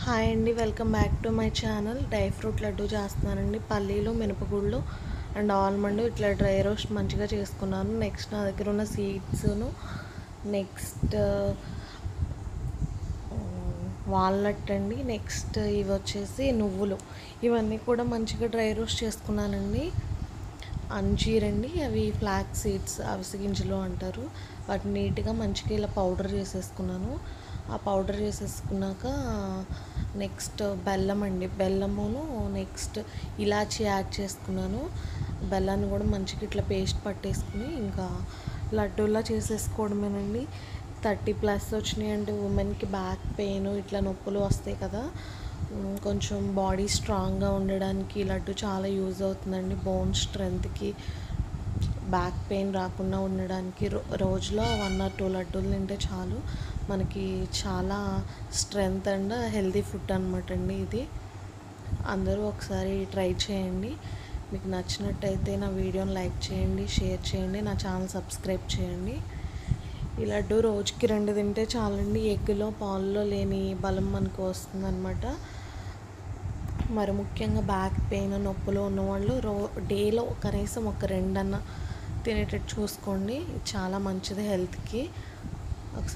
Hi అండి, welcome back to my channel. Dry fruit laddu చేస్తున్నానండి. పల్లీలు, మినపగుళ్ళు అండ్ ఆల్మండ్ ఇట్లా డ్రై రోస్ట్ మంచిగా చేసుకున్నాను. నెక్స్ట్ నా దగ్గర ఉన్న సీడ్స్ను, నెక్స్ట్ వాల్నట్ అండి, నెక్స్ట్ ఇవి వచ్చేసి నువ్వులు, ఇవన్నీ కూడా మంచిగా డ్రై రోస్ట్ చేసుకున్నానండి. అంజీర్ అండి, అవి ఫ్లాక్స్ సీడ్స్, అవిసె గింజలు అంటారు. వాటిని నీట్గా మంచిగా ఇలా పౌడర్ చేసేసుకున్నాను. ఆ పౌడర్ చేసేసుకున్నాక నెక్స్ట్ బెల్లం అండి, బెల్లమును నెక్స్ట్ ఇలాచి యాడ్ చేసుకున్నాను. బెల్లాన్ని కూడా మంచిగా ఇట్లా పేస్ట్ పట్టేసుకుని ఇంకా లడ్డూలా చేసేసుకోవడమేనండి. 30+ వచ్చినాయి అంటే ఉమెన్కి బ్యాక్ పెయిన్ ఇట్లా నొప్పులు వస్తాయి కదా, కొంచెం బాడీ స్ట్రాంగ్గా ఉండడానికి లడ్డు చాలా యూజ్ అవుతుందండి. బోన్ స్ట్రెంత్కి, బ్యాక్ పెయిన్ రాకుండా ఉండడానికి రోజులో 1 or 2 లడ్డూలు తింటే చాలు. మనకి చాలా స్ట్రెంగ్త్ అండ్ హెల్తీ ఫుడ్ అనమాట అండి ఇది. అందరూ ఒకసారి ట్రై చేయండి. మీకు నచ్చినట్టయితే నా వీడియోని లైక్ చేయండి, షేర్ చేయండి, నా ఛానల్ సబ్స్క్రైబ్ చేయండి. ఈ లడ్డు రోజుకి 2 తింటే చాలండి. ఎగ్గులో, పాల్లో లేని బలం మనకు వస్తుందన్నమాట. మరి ముఖ్యంగా బ్యాక్ పెయిన్, నొప్పులు ఉన్నవాళ్ళు డేలో కనీసం ఒక 2 అన్న తినేటట్టు చూసుకోండి. చాలా మంచిది హెల్త్కి. ఒకసారి